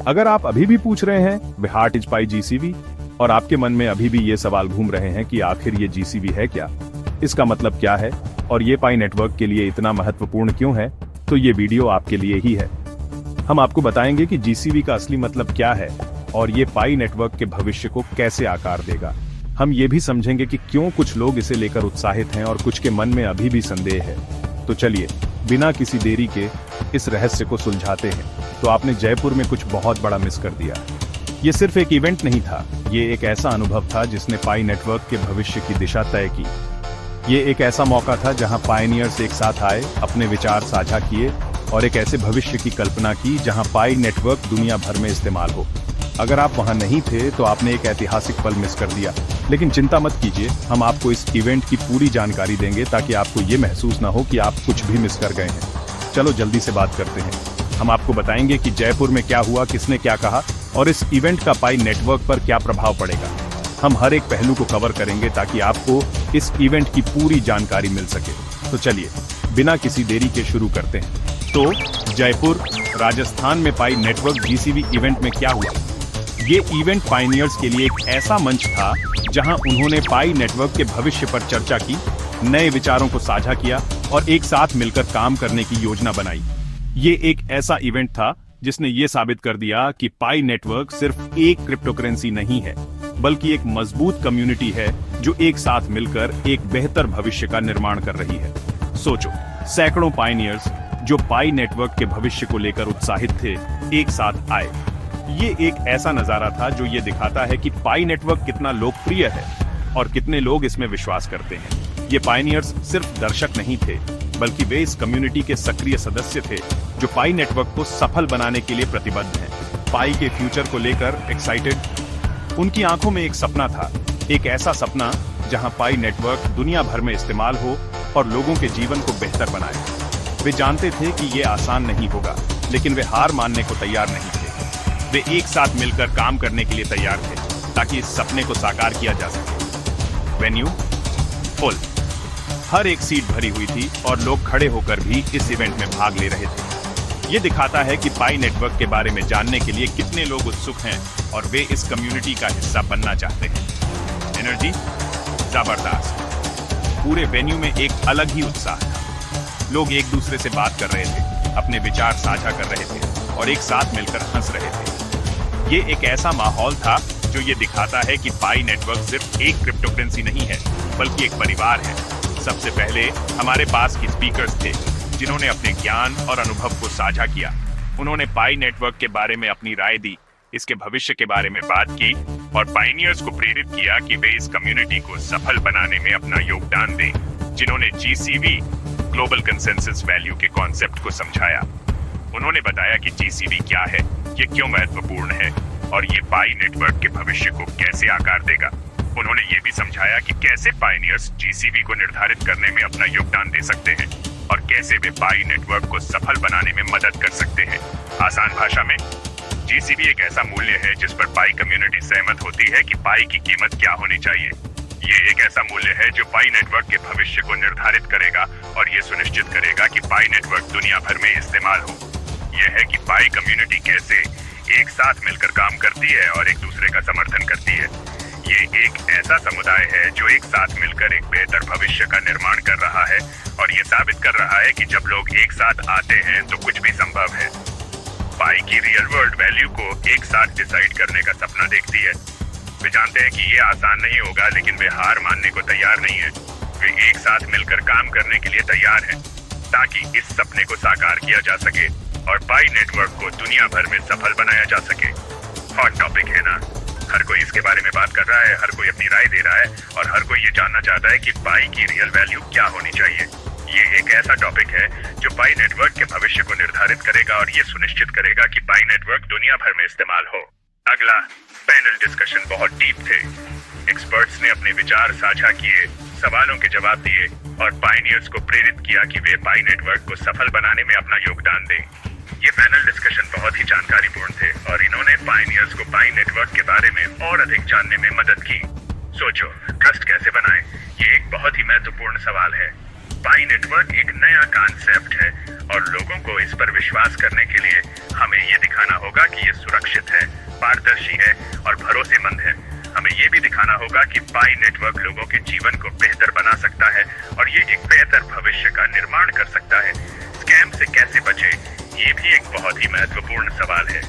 अगर आप अभी भी पूछ रहे हैं व्हाट इज पाई जीसीवी और आपके मन में अभी भी ये सवाल घूम रहे हैं कि आखिर ये जीसीवी है क्या, इसका मतलब क्या है और ये पाई नेटवर्क के लिए इतना महत्वपूर्ण क्यों है, तो ये वीडियो आपके लिए ही है। हम आपको बताएंगे कि जीसीवी का असली मतलब क्या है और ये पाई नेटवर्क के भविष्य को कैसे आकार देगा। हम ये भी समझेंगे कि क्यों कुछ लोग इसे लेकर उत्साहित हैं और कुछ के मन में अभी भी संदेह है। तो चलिए बिना किसी देरी के इस रहस्य को सुलझाते हैं। तो आपने जयपुर में कुछ बहुत बड़ा मिस कर दिया। ये सिर्फ एक इवेंट नहीं था, ये एक ऐसा अनुभव था जिसने पाई नेटवर्क के भविष्य की दिशा तय की। ये एक ऐसा मौका था जहां पायनियर्स एक साथ आए, अपने विचार साझा किए और एक ऐसे भविष्य की कल्पना की जहां पाई नेटवर्क दुनिया भर में इस्तेमाल हो। अगर आप वहां नहीं थे तो आपने एक ऐतिहासिक पल मिस कर दिया। लेकिन चिंता मत कीजिए, हम आपको इस इवेंट की पूरी जानकारी देंगे ताकि आपको ये महसूस ना हो कि आप कुछ भी मिस कर गए हैं। चलो जल्दी से बात करते हैं। हम आपको बताएंगे कि जयपुर में क्या हुआ, किसने क्या कहा और इस इवेंट का पाई नेटवर्क पर क्या प्रभाव पड़ेगा। हम हर एक पहलू को कवर करेंगे ताकि आपको इस इवेंट की पूरी जानकारी मिल सके। तो चलिए बिना किसी देरी के शुरू करते हैं। तो जयपुर राजस्थान में पाई नेटवर्क जीसीवी इवेंट में क्या हुआ। ये इवेंट पायनियर्स के लिए एक ऐसा मंच था जहां उन्होंने पाई नेटवर्क के भविष्य पर चर्चा की, नए विचारों को साझा किया और एक साथ मिलकर काम करने की योजना बनाई। ये एक ऐसा इवेंट था जिसने ये साबित कर दिया कि पाई नेटवर्क सिर्फ एक क्रिप्टोकरेंसी नहीं है, बल्कि एक मजबूत कम्युनिटी है जो एक साथ मिलकर एक बेहतर भविष्य का निर्माण कर रही है। सोचो, सैकड़ों पायनियर्स जो पाई नेटवर्क के भविष्य को लेकर उत्साहित थे, एक साथ आए। ये एक ऐसा नजारा था जो ये दिखाता है कि पाई नेटवर्क कितना लोकप्रिय है और कितने लोग इसमें विश्वास करते हैं। ये पायनियर्स सिर्फ दर्शक नहीं थे, बल्कि वे इस कम्युनिटी के सक्रिय सदस्य थे जो पाई नेटवर्क को सफल बनाने के लिए प्रतिबद्ध हैं। पाई के फ्यूचर को लेकर एक्साइटेड। उनकी आंखों में एक सपना था, एक ऐसा सपना जहां पाई नेटवर्क दुनिया भर में इस्तेमाल हो और लोगों के जीवन को बेहतर बनाए। वे जानते थे कि ये आसान नहीं होगा, लेकिन वे हार मानने को तैयार नहीं थे। वे एक साथ मिलकर काम करने के लिए तैयार थे ताकि इस सपने को साकार किया जा सके। वेन्यू फुल, हर एक सीट भरी हुई थी और लोग खड़े होकर भी इस इवेंट में भाग ले रहे थे। ये दिखाता है कि पाई नेटवर्क के बारे में जानने के लिए कितने लोग उत्सुक हैं और वे इस कम्युनिटी का हिस्सा बनना चाहते हैं। एनर्जी जबरदस्त, पूरे वेन्यू में एक अलग ही उत्साह था। लोग एक दूसरे से बात कर रहे थे, अपने विचार साझा कर रहे थे और एक साथ मिलकर हंस रहे थे। ये एक ऐसा माहौल था जो ये दिखाता है कि पाई नेटवर्क सिर्फ एक क्रिप्टोकरेंसी नहीं है, बल्कि एक परिवार है। सबसे पहले हमारे पास की स्पीकर्स थे जिन्होंने अपने ज्ञान और अनुभव को साझा किया। उन्होंने पाई नेटवर्क के बारे में अपनी राय दी, इसके भविष्य के बारे में बात की और पायनियर्स को प्रेरित किया कि वे इस कम्युनिटी को सफल बनाने में अपना योगदान दें। जिन्होंने जीसीवी ग्लोबल कंसेंसस वैल्यू के कॉन्सेप्ट को समझाया। उन्होंने बताया कि जीसीवी क्या है, ये क्यों महत्वपूर्ण है और ये पाई नेटवर्क के भविष्य को कैसे आकार देगा। उन्होंने ये भी समझाया कि कैसे पायनियर्स जीसीवी को निर्धारित करने में अपना योगदान दे सकते हैं और कैसे वे पाई नेटवर्क को सफल बनाने में मदद कर सकते हैं। आसान भाषा में, जीसीवी एक ऐसा मूल्य है जिस पर पाई कम्युनिटी सहमत होती है कि पाई की कीमत क्या होनी चाहिए। ये एक ऐसा मूल्य है जो पाई नेटवर्क के भविष्य को निर्धारित करेगा और ये सुनिश्चित करेगा कि पाई नेटवर्क दुनिया भर में इस्तेमाल हो। यह है कि पाई कम्युनिटी कैसे एक साथ मिलकर काम करती है और एक दूसरे का समर्थन करती है। ये एक ऐसा समुदाय है जो एक साथ मिलकर एक बेहतर भविष्य का निर्माण कर रहा है और ये साबित कर रहा है कि जब लोग एक साथ आते हैं तो कुछ भी संभव है। पाई की रियल वर्ल्ड वैल्यू को एक साथ डिसाइड करने का सपना देखती है। वे जानते हैं कि ये आसान नहीं होगा, लेकिन वे हार मानने को तैयार नहीं है। वे एक साथ मिलकर काम करने के लिए तैयार हैं ताकि इस सपने को साकार किया जा सके और पाई नेटवर्क को दुनिया भर में सफल बनाया जा सके। हॉट टॉपिक है ना, हर कोई इसके बारे में बात कर रहा है, हर कोई अपनी राय दे रहा है और हर कोई ये जानना चाहता है कि पाई की रियल वैल्यू क्या होनी चाहिए। ये एक ऐसा टॉपिक है जो पाई नेटवर्क के भविष्य को निर्धारित करेगा और ये सुनिश्चित करेगा कि पाई नेटवर्क दुनिया भर में इस्तेमाल हो। अगला पैनल डिस्कशन बहुत डीप थे। एक्सपर्ट्स ने अपने विचार साझा किए, सवालों के जवाब दिए और पायनियर्स को प्रेरित किया कि वे पाई नेटवर्क को सफल बनाने में अपना योगदान दें। ये पैनल डिस्कशन बहुत ही जानकारीपूर्ण थे और इन्होंने पायनियर्स को पाई नेटवर्क के बारे में और अधिक जानने में मदद की। सोचो, ट्रस्ट कैसे बनाएं? ये एक बहुत ही महत्वपूर्ण सवाल है। पाई नेटवर्क एक नया कॉन्सेप्ट है और लोगों को इस पर विश्वास करने के लिए हमें ये दिखाना होगा कि ये सुरक्षित है, पारदर्शी है और भरोसेमंद है। हमें ये भी दिखाना होगा कि पाई नेटवर्क लोगों के जीवन को बेहतर बना सकता है और ये एक बेहतर भविष्य का निर्माण कर सकता है। स्कैम से कैसे बचे, ये भी एक बहुत ही महत्वपूर्ण सवाल है।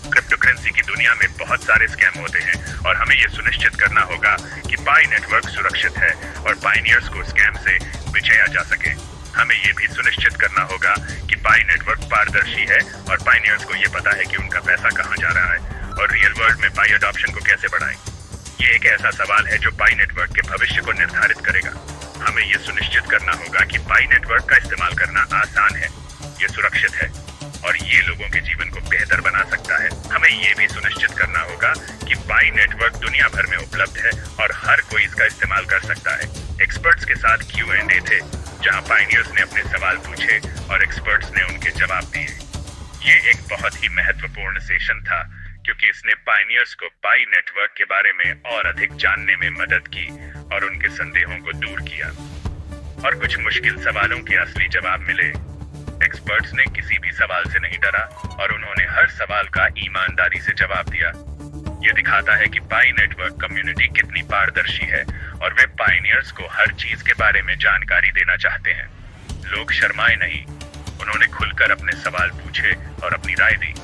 क्रिप्टो करेंसी की दुनिया में बहुत सारे स्कैम होते हैं और हमें ये सुनिश्चित करना होगा कि पाई नेटवर्क सुरक्षित है और पायनियर्स को स्कैम से बचाया जा सके। हमें ये भी सुनिश्चित करना होगा कि पाई नेटवर्क पारदर्शी है और पायनियर्स को ये पता है कि उनका पैसा कहाँ जा रहा है और रियल वर्ल्ड में पाई अडॉप्शन को कैसे बढ़ाएं। ये एक ऐसा सवाल है जो पाई नेटवर्क के भविष्य को निर्धारित करेगा। हमें ये सुनिश्चित करना होगा कि पाई नेटवर्क का इस्तेमाल करना आसान है, ये सुरक्षित है और ये लोगों के जीवन को बेहतर बना सकता है। हमें ये भी सुनिश्चित करना होगा कि पाई नेटवर्क दुनिया भर में उपलब्ध है और हर कोई इसका इस्तेमाल कर सकता है। एक्सपर्ट्स के साथ Q&A थे, जहां पायनियर्स ने अपने सवाल पूछे और एक्सपर्ट्स ने उनके जवाब दिए। ये एक बहुत ही महत्वपूर्ण सेशन था क्योंकि इसने पायनियर्स को पाई नेटवर्क के बारे में और अधिक जानने में मदद की और उनके संदेहों को दूर किया और कुछ मुश्किल सवालों के असली जवाब मिले। एक्सपर्ट्स ने किसी भी सवाल से नहीं डरा और उन्होंने हर सवाल का ईमानदारी से जवाब दिया। ये दिखाता है कि पाई नेटवर्क कम्युनिटी कितनी पारदर्शी है और वे पायनियर्स को हर चीज के बारे में जानकारी देना चाहते हैं। लोग शर्माए नहीं, उन्होंने खुलकर अपने सवाल पूछे और अपनी राय दी।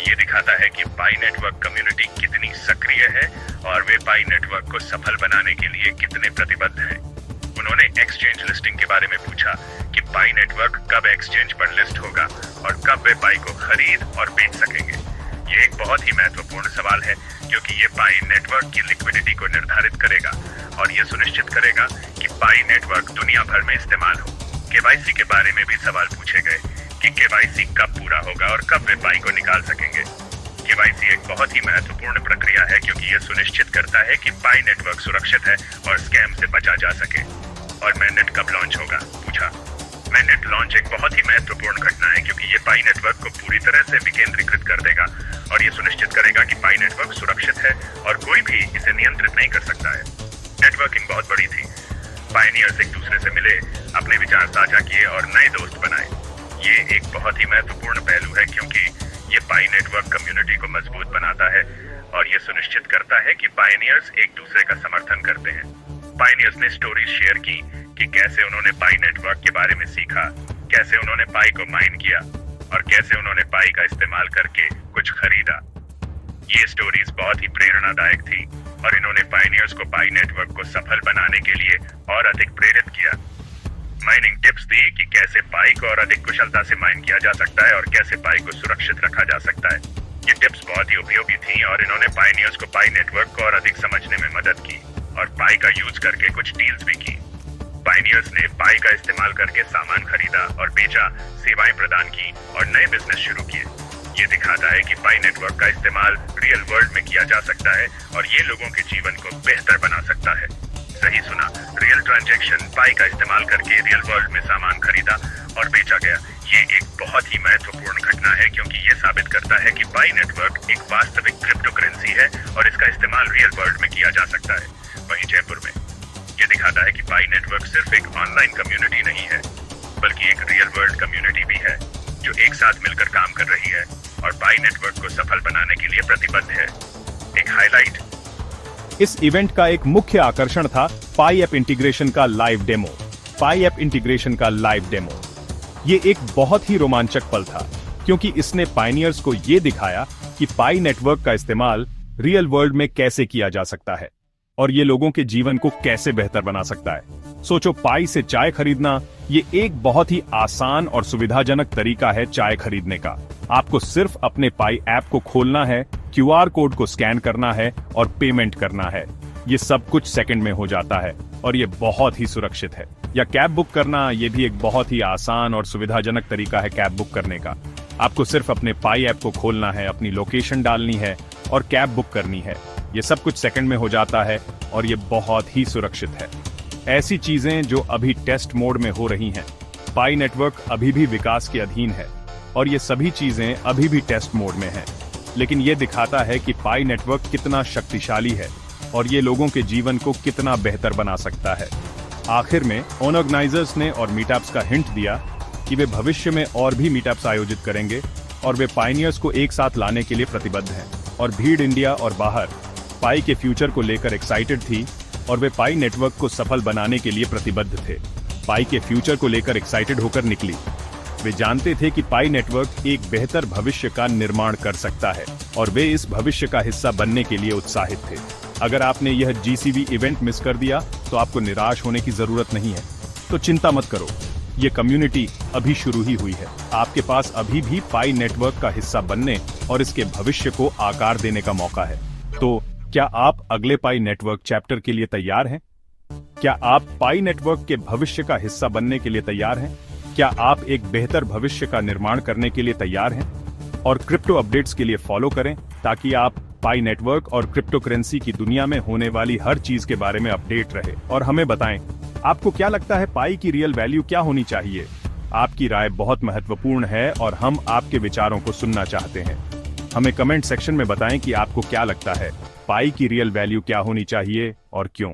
ये दिखाता है कि पाई नेटवर्क कम्युनिटी कितनी सक्रिय है और वे पाई नेटवर्क को सफल बनाने के लिए कितने प्रतिबद्ध हैं। उन्होंने एक्सचेंज लिस्टिंग के बारे में पूछा कि पाई नेटवर्क कब एक्सचेंज पर लिस्ट होगा और कब वे पाई को खरीद और बेच सकेंगे। ये एक बहुत ही महत्वपूर्ण सवाल है क्योंकि ये पाई नेटवर्क की लिक्विडिटी को निर्धारित करेगा और ये सुनिश्चित करेगा कि पाई नेटवर्क दुनिया भर में इस्तेमाल हो। KYC के बारे में भी सवाल पूछे गए कि KYC कब पूरा होगा और कब वे पाई को निकाल सकेंगे। KYC एक बहुत ही महत्वपूर्ण प्रक्रिया है क्योंकि यह सुनिश्चित करता है कि पाई नेटवर्क सुरक्षित है और स्कैम से बचा जा सके। और mainnet कब लॉन्च होगा, पूछा। mainnet लॉन्च एक बहुत ही महत्वपूर्ण घटना है क्योंकि ये पाई नेटवर्क को पूरी तरह से विकेंद्रीकृत कर देगा और ये सुनिश्चित करेगा कि पाई नेटवर्क सुरक्षित है और कोई भी इसे नियंत्रित नहीं कर सकता है। नेटवर्किंग बहुत बड़ी थी। पायनियर्स एक दूसरे से मिले, अपने विचार साझा किए और नए दोस्त बनाए। ये एक बहुत ही महत्वपूर्ण पहलू है क्योंकि ये पाई नेटवर्क कम्युनिटी को मजबूत बनाता है और ये सुनिश्चित करता है कि पायनियर्स एक दूसरे का समर्थन करते हैं। पायनियर्स ने स्टोरीज शेयर की कि कैसे उन्होंने पाई नेटवर्क के बारे में सीखा, कैसे उन्होंने पाई को माइन किया और कैसे उन्होंने पाई का इस्तेमाल करके कुछ खरीदा। ये स्टोरीज बहुत ही प्रेरणादायक थी और इन्होंने पायनियर्स को पाई नेटवर्क को सफल बनाने के लिए और अधिक प्रेरित किया। माइनिंग टिप्स दी कि कैसे पाई को और अधिक कुशलता से माइन किया जा सकता है और कैसे पाई को सुरक्षित रखा जा सकता है। ये टिप्स बहुत ही उपयोगी थी और इन्होंने पायनियर्स को पाई नेटवर्क को और अधिक समझने में मदद की और पाई का यूज करके कुछ डील्स भी की। पायनियर्स ने पाई का इस्तेमाल करके सामान खरीदा और बेचा, सेवाएं प्रदान की और नए बिजनेस शुरू किए। ये दिखाता है कि पाई नेटवर्क का इस्तेमाल रियल वर्ल्ड में किया जा सकता है और ये लोगों के जीवन को बेहतर बना सकता है। सही सुना, रियल ट्रांजैक्शन पाई का इस्तेमाल करके रियल वर्ल्ड में सामान खरीदा और बेचा गया। ये एक बहुत ही महत्वपूर्ण घटना है क्योंकि ये साबित करता है कि पाई नेटवर्क एक वास्तविक क्रिप्टो करेंसी है और इसका इस्तेमाल रियल वर्ल्ड में किया जा सकता है। वहीं जयपुर में ये दिखाता है कि पाई नेटवर्क सिर्फ एक ऑनलाइन कम्युनिटी नहीं है बल्कि एक रियल वर्ल्ड कम्युनिटी भी है जो एक साथ मिलकर काम कर रही है और पाई नेटवर्क को सफल बनाने के लिए प्रतिबद्ध है। एक हाईलाइट इस इवेंट का एक मुख्य आकर्षण था पाई ऐप इंटीग्रेशन का लाइव डेमो। पाई ऐप इंटीग्रेशन का लाइव डेमो ये एक बहुत ही रोमांचक पल था क्योंकि इसने पायनियर्स को ये दिखाया कि पाई नेटवर्क का इस्तेमाल रियल वर्ल्ड में कैसे किया जा सकता है और ये लोगों के जीवन को कैसे बेहतर बना सकता है। सोचो, पाई से चाय खरीदना ये एक बहुत ही आसान और सुविधाजनक तरीका है चाय खरीदने का। आपको सिर्फ अपने पाई ऐप को खोलना है, QR कोड को स्कैन करना है और पेमेंट करना है। ये सब कुछ सेकंड में हो जाता है और ये बहुत ही सुरक्षित है। या कैब बुक करना, ये भी एक बहुत ही आसान और सुविधाजनक तरीका है कैब बुक करने का। आपको सिर्फ अपने पाई ऐप को खोलना है, अपनी लोकेशन डालनी है और कैब बुक करनी है। ये सब कुछ सेकंड में हो जाता है और ये बहुत ही सुरक्षित है। ऐसी चीजें जो अभी टेस्ट मोड में हो रही हैं, पाई नेटवर्क अभी भी विकास के अधीन है और ये सभी चीजें अभी भी टेस्ट मोड में हैं। लेकिन ये दिखाता है कि पाई नेटवर्क कितना शक्तिशाली है और ये लोगों के जीवन को कितना बेहतर बना सकता है। आखिर में ऑर्गेनाइजर्स ने और मीटअप्स का हिंट दिया कि वे भविष्य में और भी मीटअप्स आयोजित करेंगे और वे पाइनियर्स को एक साथ लाने के लिए प्रतिबद्ध हैं। और भीड़ इंडिया और बाहर पाई के फ्यूचर को लेकर एक्साइटेड थी और वे पाई नेटवर्क को सफल बनाने के लिए प्रतिबद्ध थे। पाई के फ्यूचर को लेकर एक्साइटेड होकर निकली। वे जानते थे कि पाई नेटवर्क एक बेहतर भविष्य का निर्माण कर सकता है और वे इस भविष्य का हिस्सा बनने के लिए उत्साहित थे। अगर आपने यह जीसीवी इवेंट मिस कर दिया तो आपको निराश होने की जरूरत नहीं है। तो चिंता मत करो, ये कम्युनिटी अभी शुरू ही हुई है। आपके पास अभी भी पाई नेटवर्क का हिस्सा बनने और इसके भविष्य को आकार देने का मौका है। तो क्या आप अगले पाई नेटवर्क चैप्टर के लिए तैयार हैं? क्या आप पाई नेटवर्क के भविष्य का हिस्सा बनने के लिए तैयार हैं? क्या आप एक बेहतर भविष्य का निर्माण करने के लिए तैयार हैं? और क्रिप्टो अपडेट्स के लिए फॉलो करें ताकि आप पाई नेटवर्क और क्रिप्टो करेंसी की दुनिया में होने वाली हर चीज के बारे में अपडेट रहे। और हमें बताएं, आपको क्या लगता है पाई की रियल वैल्यू क्या होनी चाहिए? आपकी राय बहुत महत्वपूर्ण है और हम आपके विचारों को सुनना चाहते हैं। हमें कमेंट सेक्शन में बताएं कि आपको क्या लगता है पाई की रियल वैल्यू क्या होनी चाहिए और क्यों।